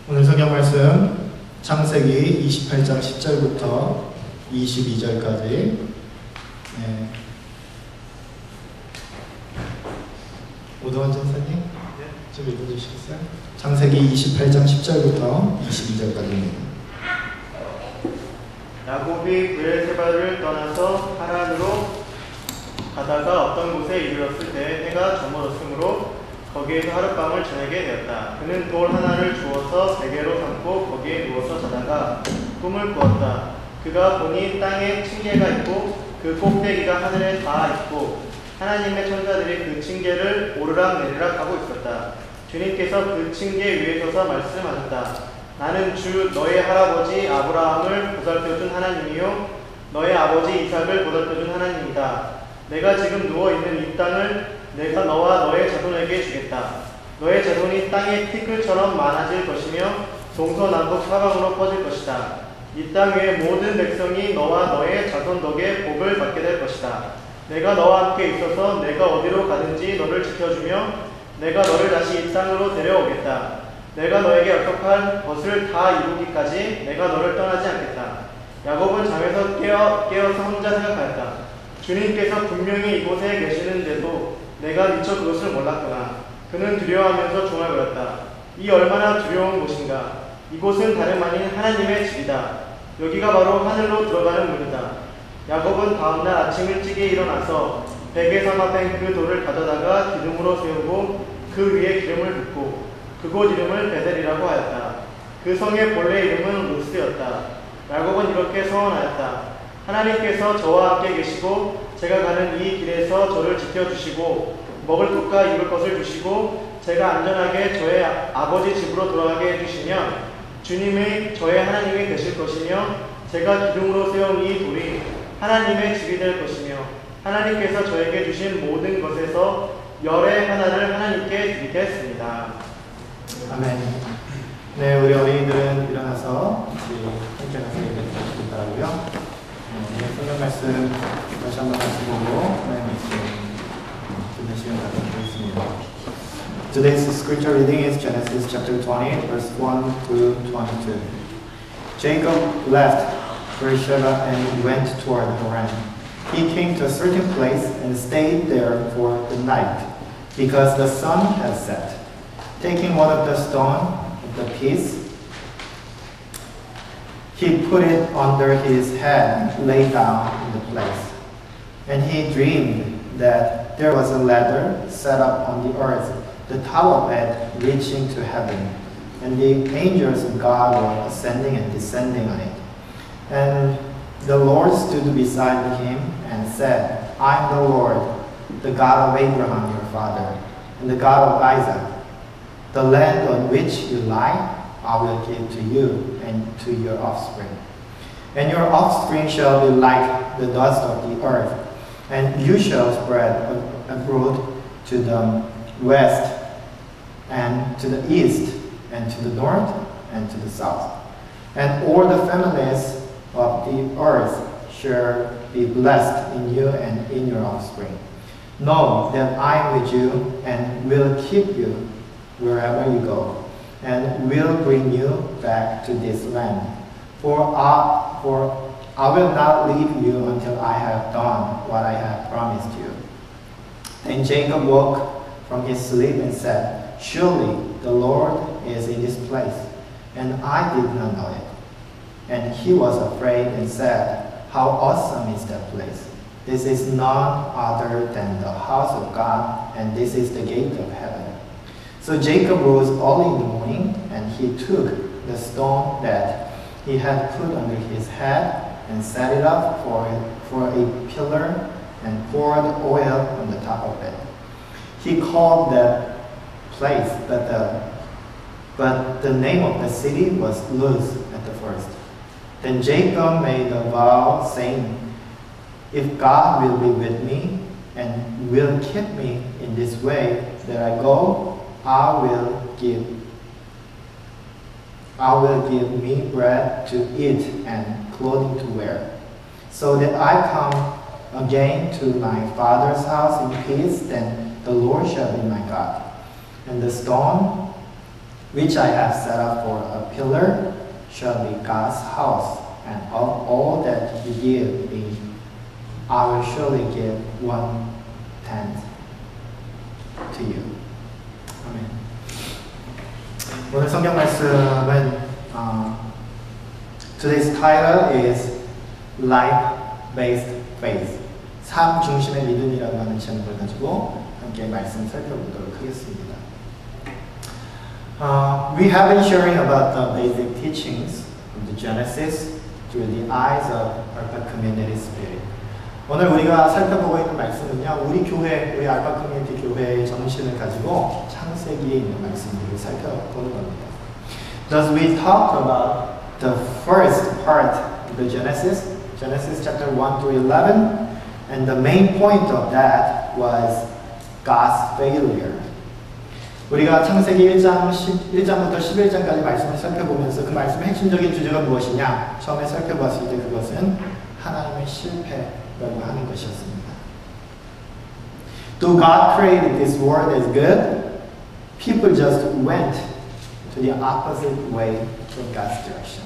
오늘 성경 말씀 창세기 28장 10절부터 22절까지. 오도환 전사님 좀 읽어주시겠어요? 창세기 28장 10절부터 22절까지입니다. 야곱이 브엘세바를 떠나서 하란으로 가다가 어떤 곳에 이르렀을 때 해가 저물었으므로 거기에서 하룻밤을 지내게 되었다. 그는 돌 하나를 주워서 베개로 삼고 거기에 누워서 자다가 꿈을 꾸었다. 그가 보니 땅에 층계가 있고 그 꼭대기가 하늘에 닿아 있고 하나님의 천사들이 그 층계를 오르락내리락 하고 있었다. 주님께서 그 층계 위에 서서 말씀하셨다. 나는 주 너의 할아버지 아브라함을 보살펴준 하나님이요 너의 아버지 이삭을 보살펴준 하나님이다. 내가 지금 누워있는 이 땅을 내가 너와 너의 자손에게 주겠다. 너의 자손이 땅의 티끌처럼 많아질 것이며 동서남북 사방으로 퍼질 것이다. 이 땅 위의 모든 백성이 너와 너의 자손 덕에 복을 받게 될 것이다. 내가 너와 함께 있어서 내가 어디로 가든지 너를 지켜주며 내가 너를 다시 이 땅으로 데려오겠다. 내가 너에게 약속한 것을 다 이루기까지 내가 너를 떠나지 않겠다. 야곱은 잠에서 깨어서 혼자 생각하였다. 주님께서 분명히 이곳에 계시는데도 내가 미처 그것을 몰랐구나. 그는 두려워하면서 중얼거렸다. 이 얼마나 두려운 곳인가. 이곳은 다름 아닌 하나님의 집이다. 여기가 바로 하늘로 들어가는 문이다. 야곱은 다음날 아침 일찍이 일어나서 베개 삼아 뺀 그 돌을 가져다가 기둥으로 세우고 그 위에 기름을 붓고 그곳 이름을 베델이라고 하였다. 그 성의 본래 이름은 루스였다. 야곱은 이렇게 서원하였다. 하나님께서 저와 함께 계시고 제가 가는 이 길에서 저를 지켜주시고 먹을 것과 입을 것을 주시고 제가 안전하게 저의 아버지 집으로 돌아가게 해주시면 주님이 저의 하나님이 되실 것이며 제가 기둥으로 세운 이 돌이 하나님의 집이 될 것이며 하나님께서 저에게 주신 모든 것에서 열의 하나를 하나님께 드리겠습니다. 아멘. 네, 우리 어린이들은 일어나서 함께 가서 읽어주시기 바라고요. 성경 말씀 다시 한번 같이 보고 하나님 말씀 듣는 시간 갖도록 하겠습니다. Today's scripture reading is Genesis chapter 20, verse 1 through 22. Jacob left Beersheba and went toward Haran. He came to a certain place and stayed there for the night, because the sun had set. Taking one of the stones of the piece, he put it under his head and lay down in the place. And he dreamed that there was a ladder set up on the earth, the top of it reaching to heaven, and the angels of God were ascending and descending on it. And the Lord stood beside him and said, I am the Lord, the God of Abraham your father, and the God of Isaac. The land on which you lie, I will give to you and to your offspring. And your offspring shall be like the dust of the earth, and you shall spread abroad to the west, and to the east, and to the north, and to the south. And all the families of the earth shall be blessed in you and in your offspring. Know that I am with you, and will keep you wherever you go, and will bring you back to this land. For I will not leave you until I have done what I have promised you. Then Jacob woke from his sleep and said, Surely the Lord is in this place, and I did not know it. And he was afraid and said, How awesome is that place! This is none other than the house of God, and this is the gate of heaven. So Jacob rose early in the morning, and he took the stone that he had put under his head and set it up for a pillar and poured oil on the top of it. He called that place Bethel, but the name of the city was Luz at the first. Then Jacob made a vow, saying, If God will be with me and will keep me in this way that I go, I will give me bread to eat and clothing to wear, so that I come again to my father's house in peace. Then the Lord shall be my God, and the stone which I have set up for a pillar, shall be God's house, and of all that you give me, I will surely give 1/10 to you. 아멘. 오늘 성경 말씀은 today's title is Life-Based Faith. 삶 중심의 믿음이라고 하는 제목을 가지고 함께 말씀 살펴보도록 하겠습니다. We have been sharing about the basic teachings of the Genesis through the eyes of Alpha Community Spirit. 오늘 우리가 살펴보고 있는 말씀은요, 우리 교회, 우리 알파 커뮤니티 교회의 정신을 가지고 창세기에 있는 말씀들을 살펴보는 겁니다. Thus we talked about the first part of the Genesis chapter 1 through 11, and the main point of that was God's failure. 우리가 창세기 1장부터 11장까지 말씀을 살펴보면서 그 말씀의 핵심적인 주제가 무엇이냐? 처음에 살펴봤을 때 그것은 하나님의 실패라고 하는 것이었습니다. Though God created this world as good, people just went to the opposite way from God's direction.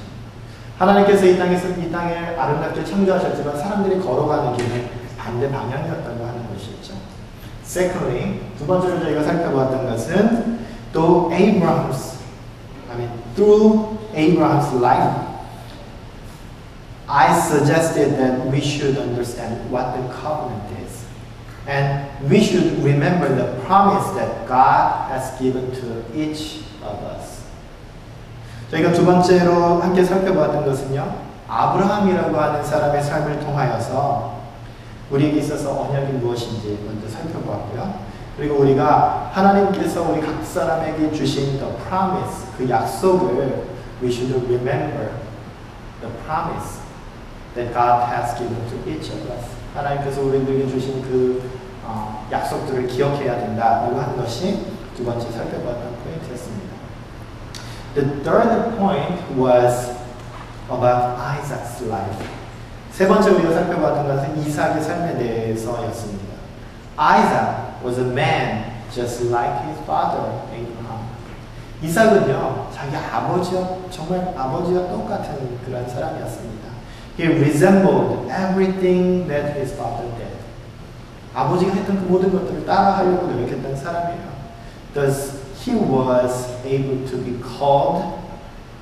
하나님께서 이 땅을 아름답게 창조하셨지만 사람들이 걸어가는 길은 반대 방향이었다고 하는 것이었죠. Secondly, 두 번째로 저희가 살펴보았던 것은 through Abraham's life, I suggested that we should understand what the covenant is, and we should remember the promise that God has given to each of us. 저희가 두 번째로 함께 살펴보았던 것은요, 아브라함이라고 하는 사람의 삶을 통하여서 우리에게 있어서 언약이 무엇인지 먼저 살펴보았고요. 그리고 우리가 하나님께서 우리 각 사람에게 주신 the promise, 그 약속을 we should remember the promise that God has given to each of us. 하나님께서 우리들에게 주신 그 약속들을 기억해야 된다라고 하는 것이 두 번째 살펴보았던 포인트였습니다. The third point was about Isaac's life. 세 번째 우리가 살펴봤던 것은 이삭의 삶에 대해서였습니다. Isaac was a man just like his father Abraham. 이삭은요, 자기 아버지와 정말 아버지와 똑같은 그런 사람이었습니다. He resembled everything that his father did. 아버지가 했던 그 모든 것들을 따라하려고 노력했던 사람이에요. Thus, he was able to be called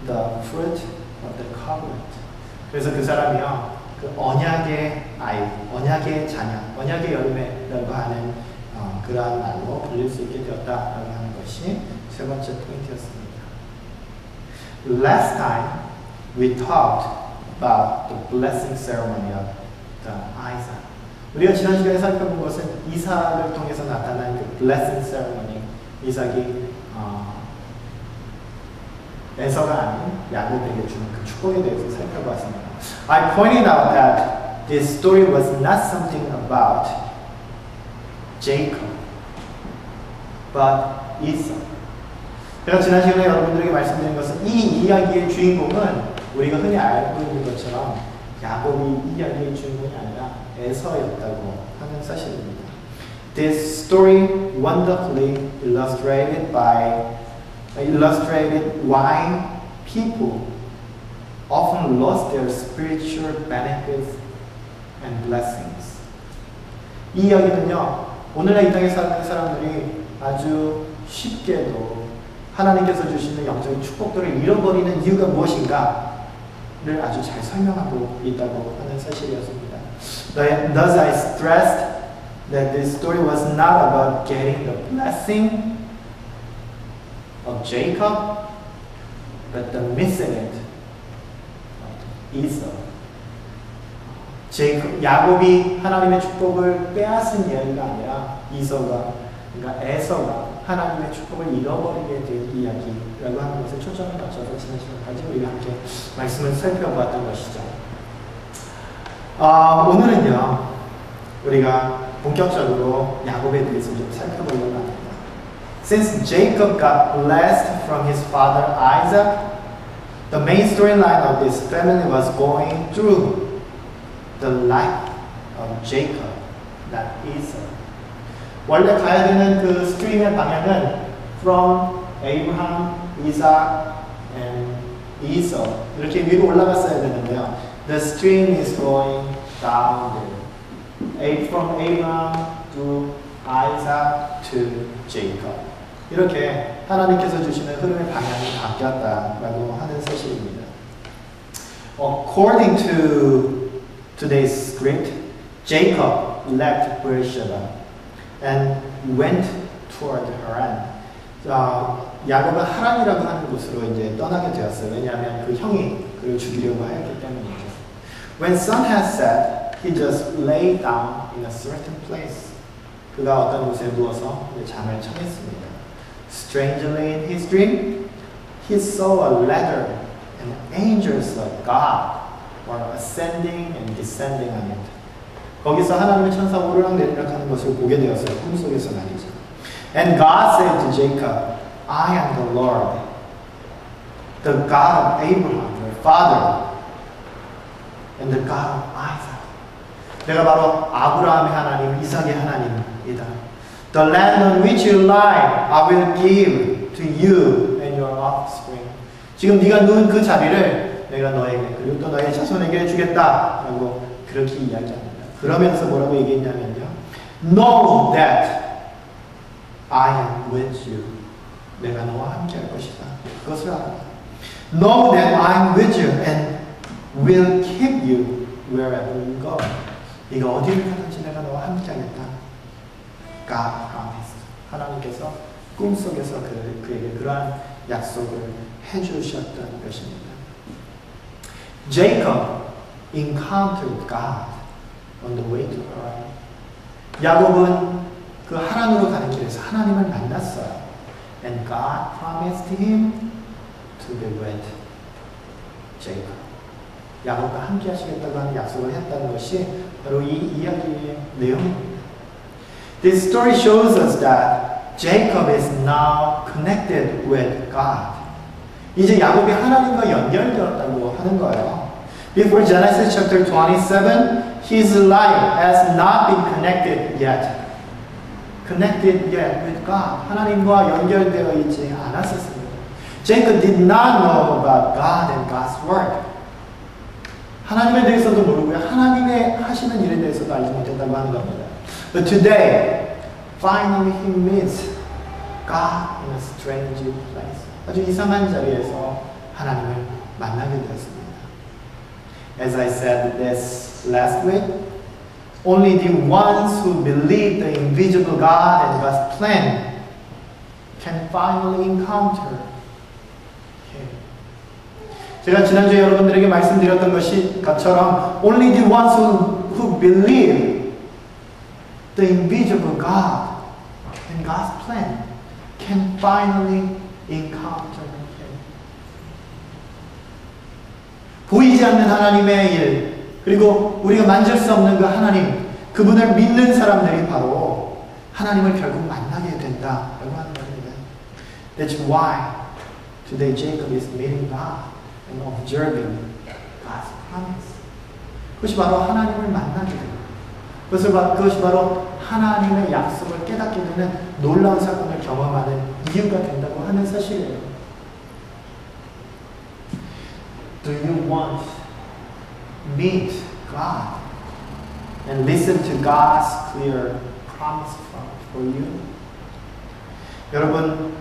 the fruit of the covenant. 그래서 그 사람이요, 그 언약의 아이, 언약의 자녀, 언약의 열매라고 하는 그러한 말로 불릴 수 있게 되었다라고 하는 것이 세 번째 포인트였습니다. Last time we talked about the blessing ceremony of the Isaac. 우리가 지난 시간에 살펴본 것은 이삭을 통해서 나타난 그 blessing ceremony, 이삭이 에서가 아닌 야곱에게 주는 그 축복에 대해서 살펴봤습니다. I pointed out that this story was not something about Jacob, but Esau. 제가 지난 시간에 여러분들에게 말씀드린 것은 이 이야기의 주인공은 우리가 흔히 알고 있는 것처럼 야곱이 이 이야기의 주인공이 아니라 에서였다고 하는 사실입니다. This story wonderfully illustrated why people often lost their spiritual benefits and blessings. 이 이야기는요, 오늘날 이 땅에 사는 사람들이 아주 쉽게도 하나님께서 주시는 영적인 축복들을 잃어버리는 이유가 무엇인가를 아주 잘 설명하고 있다고 하는 사실이었습니다. Thus I stressed that this story was not about getting the blessing of Jacob, but the missing it of Esau. 야곱이 하나님의 축복을 빼앗은 이야기가 아니라 그러니까 에서가 하나님의 축복을 잃어버리게 된 이야기라고 하는 것에 초점을 맞춰서 지난 시간까지 우리가 함께 말씀을 살펴보았던 것이죠. 오늘은요, 우리가 본격적으로 야곱에 대해서 좀 살펴보려고 합니다. Since Jacob got blessed from his father Isaac, the main storyline of this family was going through the life of Jacob, not Esau. 원래 가야 되는 그 스트림의 방향은 from Abraham 이삭 and Esau 이렇게 위로 올라갔어야 되는데요. The stream is going down there. From Abraham to Isaac to Jacob. 이렇게 하나님께서 주시는 흐름의 방향이 바뀌었다라고 하는 사실입니다. According to today's script, Jacob left Beersheba and went toward Haran. 야곱은 하란이라고 하는 곳으로 이제 떠나게 되었어요. 왜냐하면 그 형이 그를 죽이려고 하였기 때문이죠. When sun has set, he just lay down in a certain place. 그가 어떤 곳에 누워서 잠을 청했습니다. Strangely in his dream, he saw a ladder and angels of God were ascending and descending on it. 거기서 하나님의 천사가 오르락내리락 하는 것을 보게 되었어요. 꿈속에서 말이죠. And God said to Jacob, I am the Lord, the God of Abraham, your father, and the God of Isaac. 내가 바로 아브라함의 하나님, 이삭의 하나님이다. The land on which you lie, I will give to you and your offspring. 지금 네가 누운 그 자리를 내가 너에게 그리고 또 너의 자손에게 주겠다라고 그렇게 이야기합니다. 그러면서 뭐라고 얘기했냐면요. Know that I am with you. 내가 너와 함께 할 것이다. 그것을 알아. Know that I am with you and will keep you wherever you go. 네가 어디를 가든지 내가 너와 함께 하겠다. God promised. 하나님께서 꿈속에서 그에게 그러한 약속을 해주셨던 것입니다. Jacob encountered God on the way to Haran. 야곱은 그 하란으로 가는 길에서 하나님을 만났어요. And God promised him to be with Jacob. 야곱과 함께 하시겠다고 하는 약속을 했다는 것이 바로 이 이야기의 내용입니다. This story shows us that Jacob is now connected with God. 이제 야곱이 하나님과 연결되었다고 하는 거예요. Before Genesis chapter 27, his life has not been connected yet. Connected yet with God. 하나님과 연결되어 있지 않았었습니다. Jacob did not know about God and God's work. 하나님에 대해서도 모르고요. 하나님의 하시는 일에 대해서도 알지 못했다고 하는 겁니다. But today, finally he meets God in a strange place. 아주 이상한 자리에서 하나님을 만나게 되었습니다. As I said this last week, only the ones who believe the invisible God and God's plan can finally encounter Him. 제가 지난주에 여러분들에게 말씀드렸던 것처럼 only the ones who believe the invisible God and God's plan can finally encounter Him. 보이지 않는 하나님의 일, 그리고 우리가 만질 수 없는 그 하나님, 그분을 믿는 사람들이 바로 하나님을 결국 만나게 된다라고 하는 겁니다. That's why today Jacob is meeting God and observing God's promise. 그것이 바로 하나님을 만나게 됩니다. 그것이 바로 하나님의 약속을 깨닫게 되는 놀라운 사건을 경험하는 이유가 된다고 하는 사실이에요. Do you want to meet God and listen to God's clear promise for you? 여러분,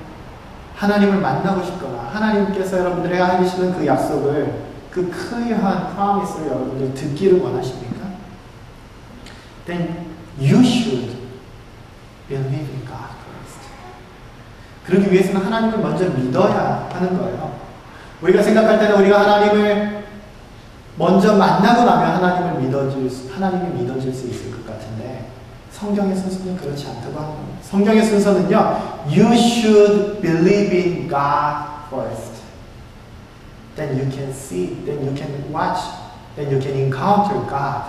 하나님을 만나고 싶거나 하나님께서 여러분들에게 하시는 그 약속을, 그 clear한 promise를 여러분들 듣기를 원하십니까? Then you should believe in God first. 그러기 위해서는 하나님을 먼저 믿어야 하는 거예요. 우리가 생각할 때는 우리가 하나님을 먼저 만나고 나면 하나님이 믿어질 수 있을 것 같은데 성경의 순서는 그렇지 않다고 하는 겁니다. 성경의 순서는요, You should believe in God first. Then you can see, then you can watch, then you can encounter God.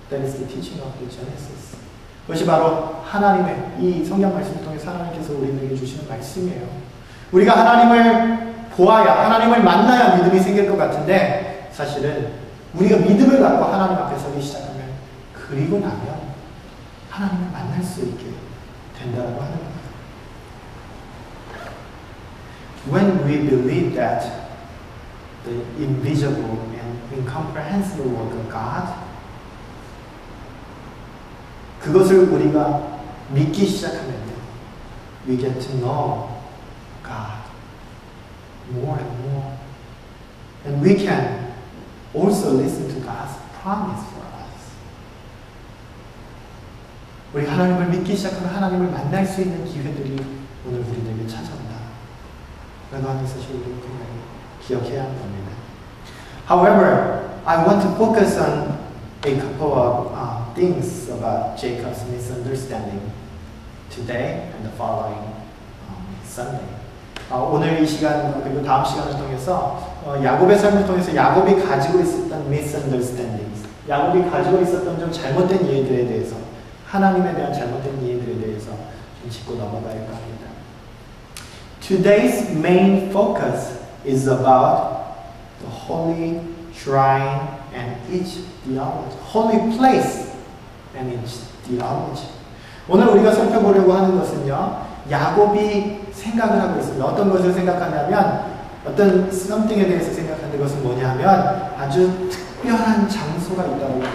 That is the teaching of the Genesis. 그것이 바로 하나님의 이 성경 말씀을 통해서 하나님께서 우리에게 주시는 말씀이에요. 우리가 하나님을 보아야, 하나님을 만나야 믿음이 생길 것 같은데 사실은 우리가 믿음을 갖고 하나님 앞에 서기 시작하면 그리고 나면 하나님을 만날 수 있게 된다고 하는 겁니다. when we believe that the invisible and incomprehensible work of God, 그것을 우리가 믿기 시작하면 we get to know God more and more. And we can also listen to God's promise for us. 우리 하나님을 믿기 시작하면 하나님을 만날 수 있는 기회들이 오늘 우리에게 찾아온다. 라고 하는 사실을 분명히 기억해야 하는 겁니다. However, I want to focus on a couple of things about Jacob's misunderstanding today and the following Sunday. 오늘 이 시간 그리고 다음 시간을 통해서 야곱의 삶을 통해서 야곱이 가지고 있었던 misunderstandings, 야곱이 가지고 있었던 좀 잘못된 이해들에 대해서 하나님에 대한 잘못된 이해들에 대해서 좀 짚고 넘어갈까 합니다. Today's main focus is about the holy shrine and its theology, holy place and its theology. 오늘 우리가 살펴보려고 하는 것은요, 야곱이 생각을 하고 있습니다. 어떤 것을 생각하냐면, 어떤 something에 대해서 생각하는 것은 뭐냐면, 아주 특별한 장소가 있다고 합니다.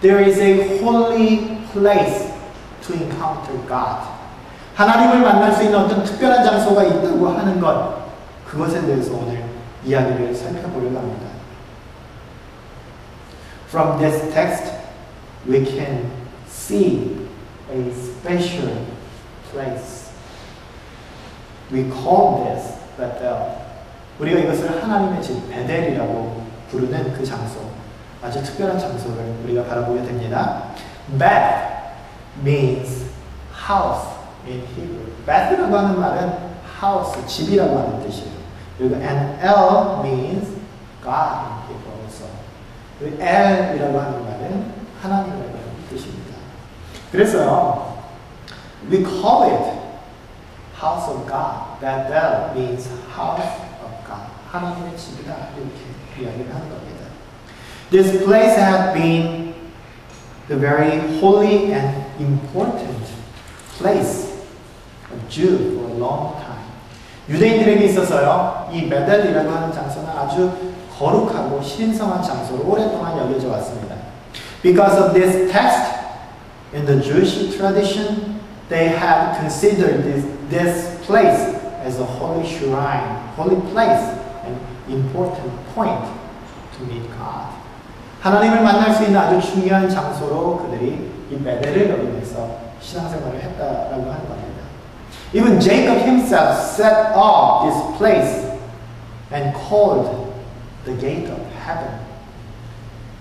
There is a holy place to encounter God. 하나님을 만날 수 있는 어떤 특별한 장소가 있다고 하는 것, 그것에 대해서 오늘 이야기를 살펴보려고 합니다. From this text, we can see a special place. We call this Bethel. 우리가 이것을 하나님의 집 베델이라고 부르는 그 장소, 아주 특별한 장소를 우리가 바라보게 됩니다. Beth means house in Hebrew. Beth라고 하는 말은 house, 집이라고 하는 뜻이에요. 그리고 and El means God in Hebrew also. 그리고 El이라고 하는 말은 하나님이라고 하는 뜻입니다. 그래서요, we call it house of God. Bethel means house of God. 하나님의 집이다, 이렇게 이야기를 하는 겁니다. This place had been the very holy and important place of Jew for a long time. 유대인들에게 있어서요, 이 베델이라고 하는 장소는 아주 거룩하고 신성한 장소로 오랫동안 여겨져 왔습니다. Because of this text, in the Jewish tradition, they had considered this place as a holy shrine, holy place, an important point to meet God. 하나님을 만날 수 있는 아주 중요한 장소로 그들이 이 베델을 여기면서 신앙생활을 했다라고 하는 겁니다. Even Jacob himself set up this place and called the gate of heaven.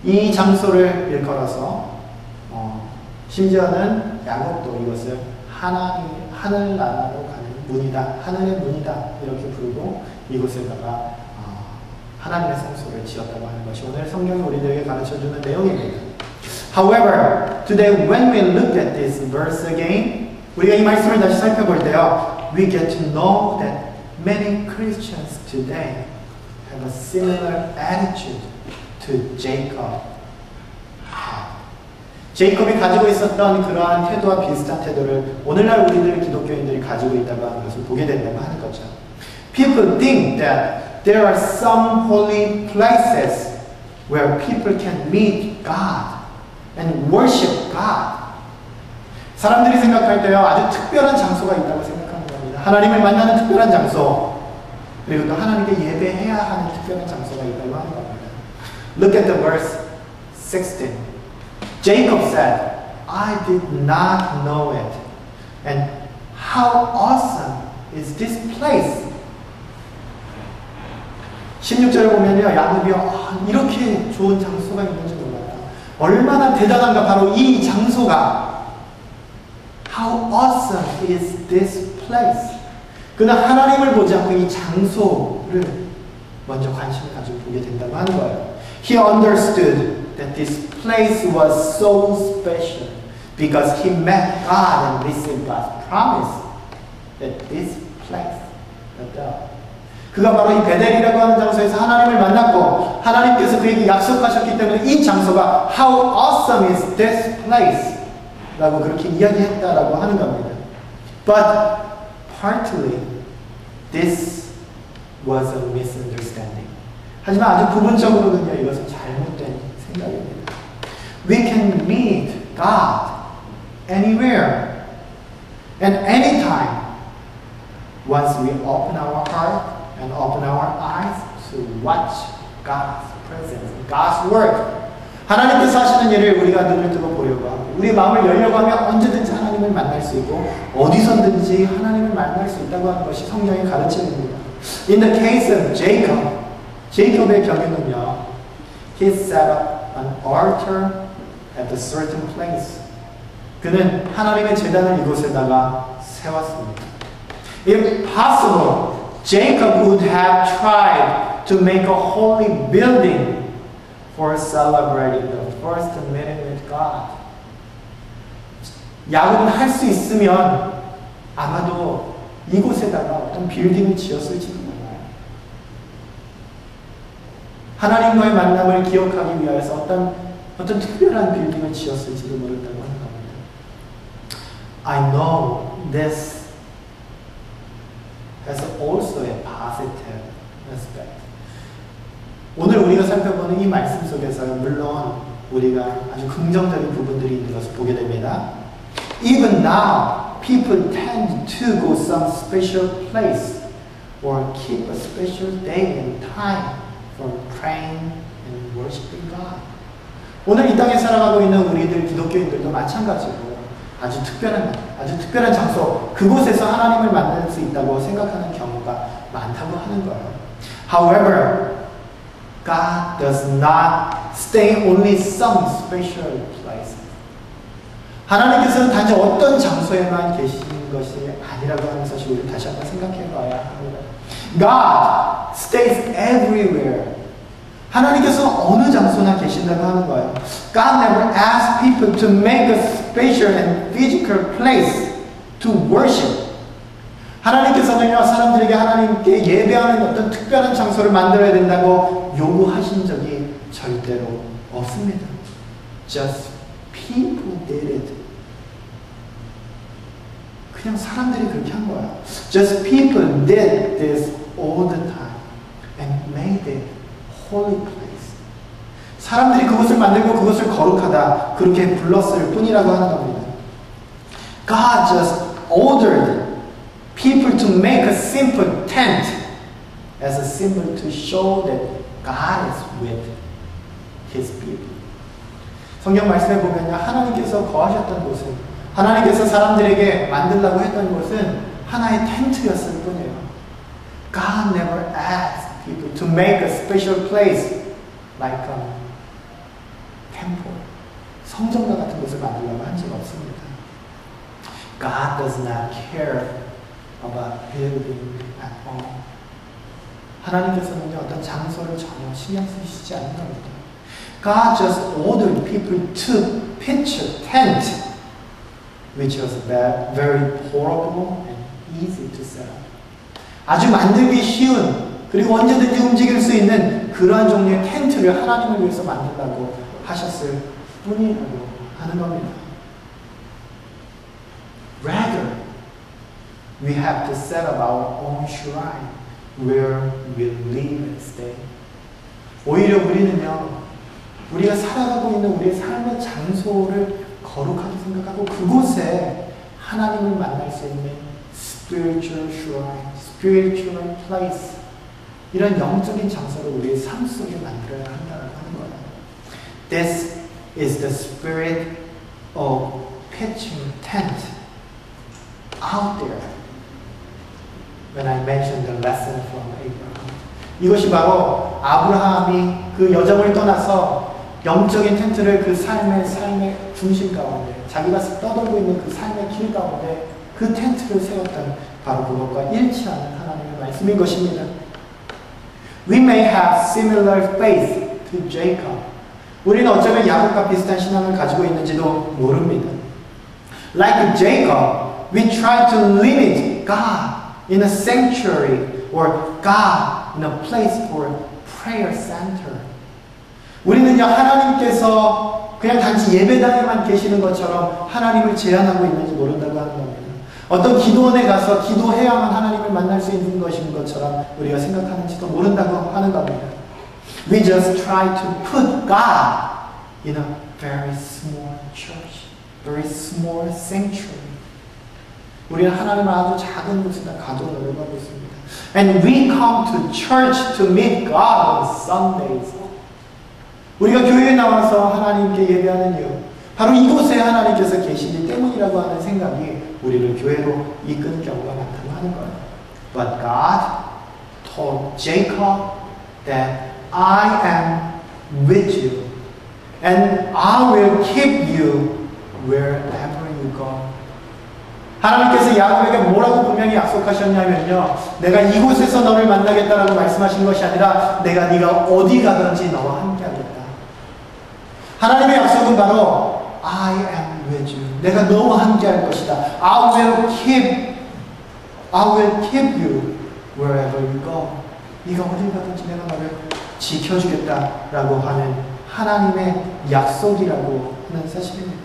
이 장소를 일컬어서 심지어는 야곱도 이것을 하늘나라로 가는 문이다, 하늘의 문이다 이렇게 부르고 이곳에다가 하나님의 성소를 지었다고 하는 것이 오늘 성경이 우리들에게 가르쳐주는 내용입니다. However, today when we look at this verse again, 우리가 이 말씀을 다시 살펴볼 때요, we get to know that many Christians today have a similar attitude to Jacob. 제이콥이 가지고 있었던 그러한 태도와 비슷한 태도를 오늘날 우리들 기독교인들이 가지고 있다고 하는 것을 보게 된다고 하는 거죠. People think that there are some holy places where people can meet God and worship God. 사람들이 생각할 때요, 아주 특별한 장소가 있다고 생각하는 겁니다. 하나님을 만나는 특별한 장소, 그리고 또 하나님께 예배해야 하는 특별한 장소가 있다고 하는 겁니다. Look at the verse 16. Jacob said, I did not know it. And how awesome is this place? 16절을 보면요, 야곱이 이렇게 좋은 장소가 있는지 몰랐다. 얼마나 대단한가, 바로 이 장소가. How awesome is this place? 그는 하나님을 보지 않고 이 장소를 먼저 관심을 가지고 보게 된다고 하는 거예요. He understood that this place was so special because he met God and received God's promise that this place, 그가 바로 이 베델이라고 하는 장소에서 하나님을 만났고 하나님께서 그에게 약속하셨기 때문에 이 장소가 How awesome is this place? 라고 그렇게 이야기했다라고 하는 겁니다. But partly this was a misunderstanding. 하지만 아주 부분적으로는요, 이것은 잘못된 생각입니다. We can meet God anywhere and anytime once we open our heart and open our eyes to watch God's presence, God's work. 하나님께서 하시는 일을 우리가 눈을 뜨고 보려고 하고 우리 마음을 열려고 하면 언제든지 하나님을 만날 수 있고 어디서든지 하나님을 만날 수 있다고 하는 것이 성경의 가르침입니다. In the case of Jacob, 제이콥의 경우는요, he set up an altar at a certain place. 그는 하나님의 제단을 이곳에다가 세웠습니다. If possible, Jacob would have tried to make a holy building for celebrating the first meeting with God. 야곱은 할 수 있으면 아마도 이곳에다가 어떤 빌딩을 지었을지도 몰라요. 하나님과의 만남을 기억하기 위해서 어떤 특별한 빌딩을 지었을지도 모른다고 하는 겁니다. I know this has also a positive aspect. 오늘 우리가 살펴보는 이 말씀 속에서요, 물론 우리가 아주 긍정적인 부분들이 있는 것을 보게 됩니다. Even now, people tend to go some special place or keep a special day and time for praying and worshiping God. 오늘 이 땅에 살아가고 있는 우리들 기독교인들도 마찬가지고 아주 특별한 장소, 그곳에서 하나님을 만날 수 있다고 생각하는 경우가 많다고 하는 거예요. However, God does not stay only some special place. 하나님께서는 단지 어떤 장소에만 계시는 것이 아니라고 하는 사실 우리 다시 한번 생각해 봐야 합니다. God stays everywhere. 하나님께서 어느 장소나 계신다고 하는 거예요. God never asks people to make a special and physical place to worship. 하나님께서는요, 사람들에게 하나님께 예배하는 어떤 특별한 장소를 만들어야 된다고 요구하신 적이 절대로 없습니다. Just people did it. 그냥 사람들이 그렇게 한 거야. Just people did this all the time and made it holy place. 사람들이 그것을 만들고 그것을 거룩하다 그렇게 불렀을 뿐이라고 하는 겁니다. God just ordered people to make a simple tent as a symbol to show that God is with His people. 성경 말씀에 보면요, 하나님께서 거하셨던 곳은, 하나님께서 사람들에게 만들라고 했던 곳은 하나의 텐트였을 뿐이에요. God never asked people to make a special place like a temple. 성전과 같은 곳을 만들라고 한 적 없습니다. God does not care about building at all. 하나님께서는요, 어떤 장소를 전혀 신경 쓰시지 않는 겁니다. God just ordered people to pitch a tent, which was very portable and easy to set up. 아주 만들기 쉬운, 그리고 언제든지 움직일 수 있는 그러한 종류의 텐트를 하나님을 위해서 만들라고 하셨을 뿐이라고 하는 겁니다. Rather, we have to set up our own shrine where we live and stay. 오히려 우리는요, 우리가 살아가고 있는 우리의 삶의 장소를 거룩하게 생각하고 그곳에 하나님을 만날 수 있는 spiritual shrine, spiritual place, 이런 영적인 장소를 우리의 삶 속에 만들어야 한다고 하는 거예요. This is the spirit of pitching tent out there. When I mentioned the lesson from Abraham. 이것이 바로 아브라함이 그 여정을 떠나서 영적인 텐트를 그 삶의 중심 가운데, 자기가 떠돌고 있는 그 삶의 길 가운데 그 텐트를 세웠던 바로 그것과 일치하는 하나님의 말씀인 것입니다. We may have similar faith to Jacob. 우리는 어쩌면 야곱과 비슷한 신앙을 가지고 있는지도 모릅니다. Like Jacob, we try to limit God in a sanctuary or God in a place for a prayer center. 우리는요, 하나님께서 그냥 단지 예배당에만 계시는 것처럼 하나님을 제한하고 있는지 모른다고 하는 겁니다. 어떤 기도원에 가서 기도해야만 하나님을 만날 수 있는 것인 것처럼 우리가 생각하는지도 모른다고 하는 겁니다. We just try to put God in a very small church, very small sanctuary. 우리는 하나님을 아주 작은 곳에다 가둬놓으려고 하고 있습니다. And we come to church to meet God on Sundays. 우리가 교회에 나와서 하나님께 예배하는 이유, 바로 이곳에 하나님께서 계시기 때문이라고 하는 생각이 우리를 교회로 이끄는 경우가 많다고 하는 거예요. But God told Jacob that I am with you and I will keep you wherever you go. 하나님께서 야곱에게 뭐라고 분명히 약속하셨냐면요, 내가 이곳에서 너를 만나겠다라고 말씀하신 것이 아니라 내가 네가 어디 가든지 너와 함께 하겠다. 하나님의 약속은 바로 I am with you. 내가 너와 함께 할 것이다. I will keep you wherever you go. 네가 어디 가든지 내가 너를 지켜주겠다라고 하는 하나님의 약속이라고 하는 사실입니다.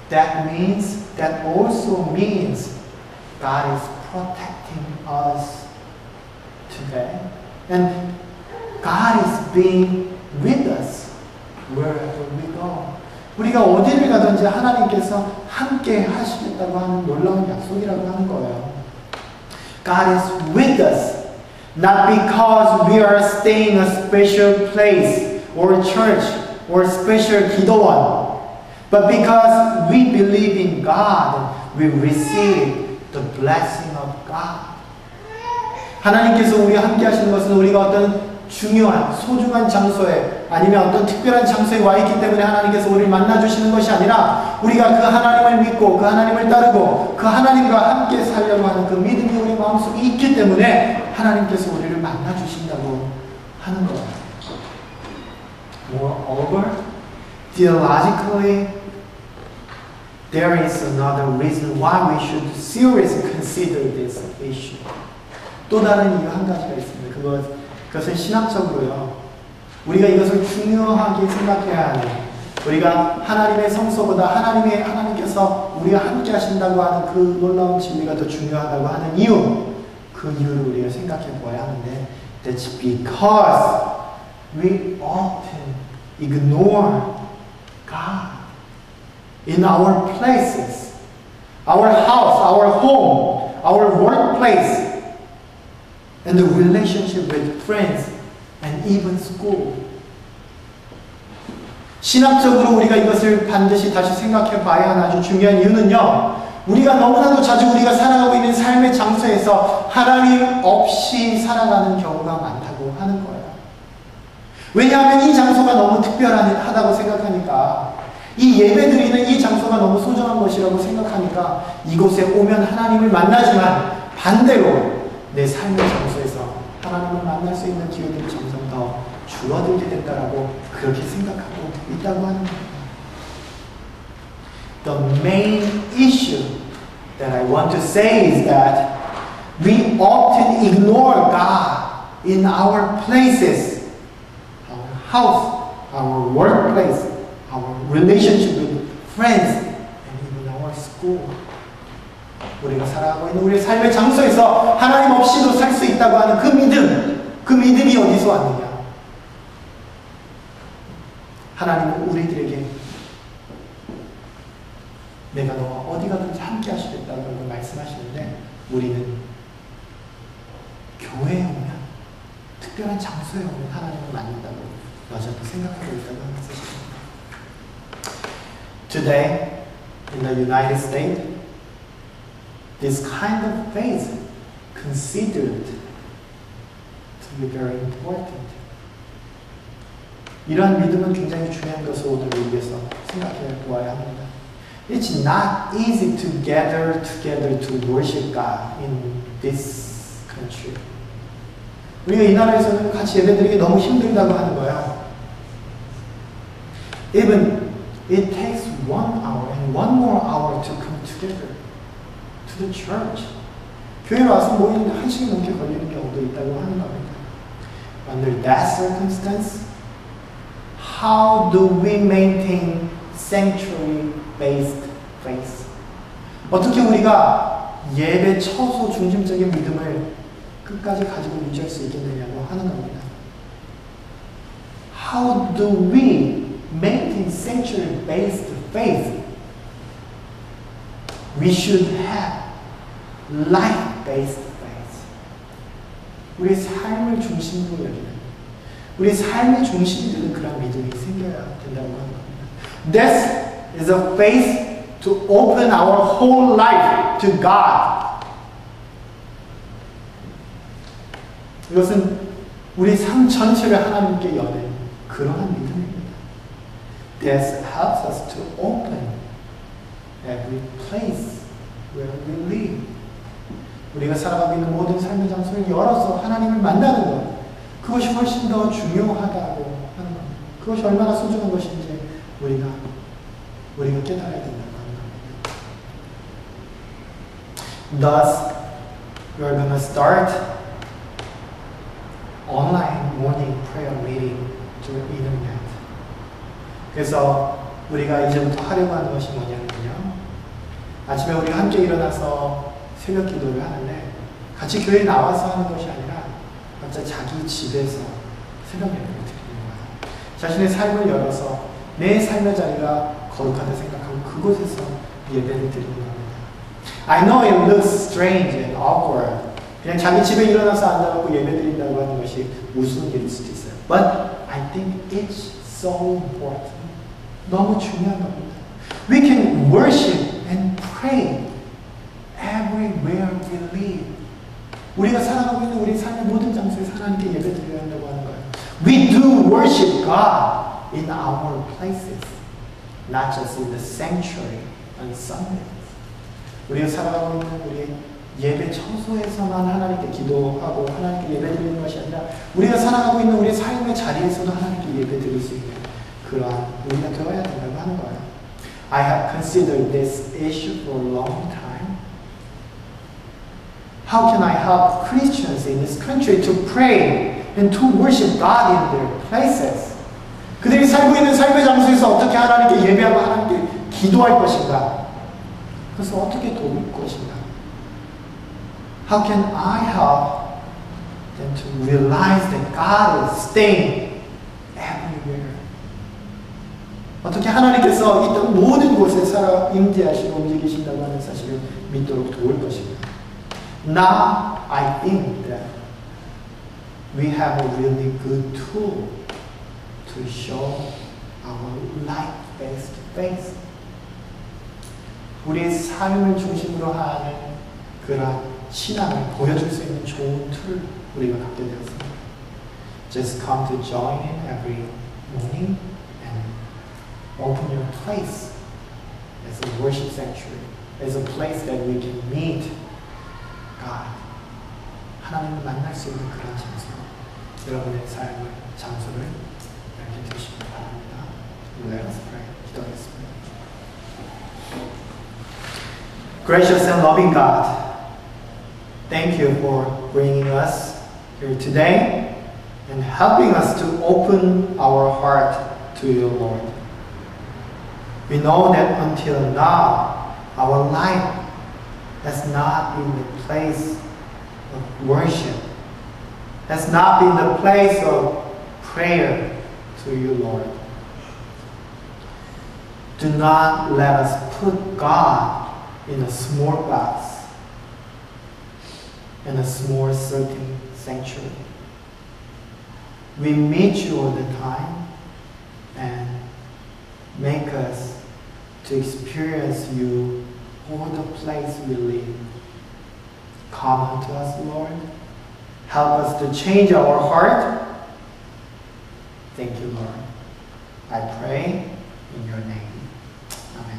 That also means God is protecting us today. And God is being with us wherever we go. 우리가 어디를 가든지 하나님께서 함께 하시겠다고 하는 놀라운 약속이라고 하는 거예요. God is with us, not because we are staying in a special place or church or special 기도원, but because we believe in God, we receive the blessing of God. 하나님께서 우리와 함께 하시는 것은 우리가 어떤 중요한, 소중한 장소에 아니면 어떤 특별한 장소에 와 있기 때문에 하나님께서 우리를 만나주시는 것이 아니라 우리가 그 하나님을 믿고 그 하나님을 따르고 그 하나님과 함께 살려고 하는 그 믿음이 우리 마음속에 있기 때문에 하나님께서 우리를 만나주신다고 하는 거예요. Moreover, theologically, there is another reason why we should seriously consider this issue. 또 다른 이유 한 가지가 있습니다. 그것은 신학적으로요. 우리가 이것을 중요하게 생각해야 하는, 우리가 하나님의 성소보다 하나님께서 우리가 함께 하신다고 하는 그 놀라운 진리가 더 중요하다고 하는 이유, 그 이유를 우리가 생각해 보아야 하는데, that's because we often ignore God in our places, our house, our home, our workplace, and the relationship with friends and even school. 신학적으로 우리가 이것을 반드시 다시 생각해 봐야 하는 아주 중요한 이유는요, 우리가 너무나도 자주 우리가 살아가고 있는 삶의 장소에서 하나님 없이 살아가는 경우가 많다고 하는 거예요. 왜냐하면 이 장소가 너무 특별하다고 생각하니까, 이 예배드리는 이 장소가 너무 소중한 것이라고 생각하니까 이곳에 오면 하나님을 만나지만 반대로 내 삶의 장소에서 하나님을 만날 수 있는 기회들이 점점 더 줄어들게 된다라고 그렇게 생각하고 있다고 하는 겁니다. The main issue that I want to say is that we often ignore God in our places, our house, our workplace, our relationship with friends, and even our school. 우리가 살아가고 있는 우리의 삶의 장소에서 하나님 없이도 살 수 있다고 하는 그 믿음이 어디서 왔느냐? 하나님은 우리들에게 내가 너와 어디 가든지 함께 하시겠다고 말씀하시는데, 우리는 교회에 오면, 특별한 장소에 오면 하나님을 만난다고 여전히 생각하고 있다고 하는 사실입니다. Today, in the United States, this kind of faith considered to be very important. 이러한 믿음은 굉장히 중요한 것을 오늘 위해서 생각해 보아야 합니다. It's not easy to gather together to worship God in this country. 우리가 이 나라에서는 같이 예배드리기 너무 힘들다고 하는 거예요. Even it takes 1 hour and 1 more hour to come together to the church. 교회에 와서 모이는데 1시간 넘게 걸리는 경우도 있다고 하는 겁니다. Under that circumstance, how do we maintain sanctuary-based faith? 어떻게 우리가 예배 처소 중심적인 믿음을 끝까지 가지고 유지할 수 있겠느냐고 하는 겁니다. How do we maintain sanctuary-based faith? We should have life-based faith. 우리의 삶을 중심으로 여기는, 우리의 삶의 중심이 되는 그런 믿음이 생겨야 된다고 하는 겁니다. This is a faith to open our whole life to God. 이것은 우리 삶 전체를 하나님께 여는 그러한 믿음입니다. This helps us to open every place where we live. 우리가 살아가고 있는 모든 삶의 장소를 열어서 하나님을 만나는 것, 그것이 훨씬 더 중요하다고 하는 겁니다. 그것이 얼마나 소중한 것인지 우리가 깨달아야 된다고 하는 겁니다. Thus, we are going to start online morning prayer meeting through internet. 그래서 우리가 이제부터 하려고 하는 것이 뭐냐면요. 아침에 우리가 함께 일어나서 새벽 기도를 하는데 같이 교회에 나와서 하는 것이 아니라 각자 자기 집에서 새벽 예배를 드리는 거예요. 자신의 삶을 열어서 내 삶의 자리가 거룩하다 생각하고 그곳에서 예배를 드리는 겁니다. I know it looks strange and awkward. 그냥 자기 집에 일어나서 앉아갖고 예배 드린다고 하는 것이 우스운 일일 수도 있어요. But I think it's so important. 너무 중요한 겁니다. We can worship and pray everywhere we live. 우리가 살아가고 있는 우리 삶의 모든 장소에서 하나님께 예배 드려야 한다고 하는 거예요. We do worship God in our places, not just in the sanctuary on Sundays. 우리가 살아가고 있는 우리 예배 처소에서만 하나님께 기도하고 하나님께 예배 드리는 것이 아니라 우리가 살아가고 있는 우리 삶의 자리에서도 하나님께 예배 드릴 수 있는 그러한 우리가 되어야 된다고 하는 거예요. I have considered this issue for a long time. How can I help Christians in this country to pray and to worship God in their places? 그들이 살고 있는 삶의 장소에서 어떻게 하나님께 예배하고 하나님께 기도할 것인가? 그래서 어떻게 도울 것인가? How can I help them to realize that God is staying everywhere? 어떻게 하나님께서 이 땅 모든 곳에 살아 임재하시고 움직이신다고 하는 사실을 믿도록 도울 것인가? Now I think that we have a really good tool to show our life-based faith. 우리의 삶을 중심으로 하는 그런 신앙을 보여줄 수 있는 좋은 툴을 우리가 갖게 되었습니다. Just come to join in every morning and open your place as a worship sanctuary, as a place that we can meet God. 하나님을 만날 수 있는 그런 장소, 여러분의 삶의 장소를 이렇게 되시기 바랍니다. Let us pray. 기도하겠습니다. Gracious and loving God, thank you for bringing us here today and helping us to open our heart to you, Lord. We know that until now, our life has not been the place of worship, has not been the place of prayer to you, Lord. Do not let us put God in a small box, in a small certain sanctuary. We meet you all the time and make us to experience you all the place we live. Come unto us, Lord. Help us to change our heart. Thank you, Lord. I pray in your name. Amen.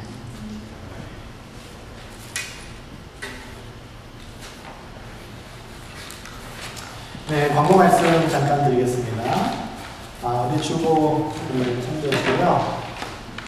네, 광고 말씀 잠깐 드리겠습니다. 우리 주보를 참조했고요.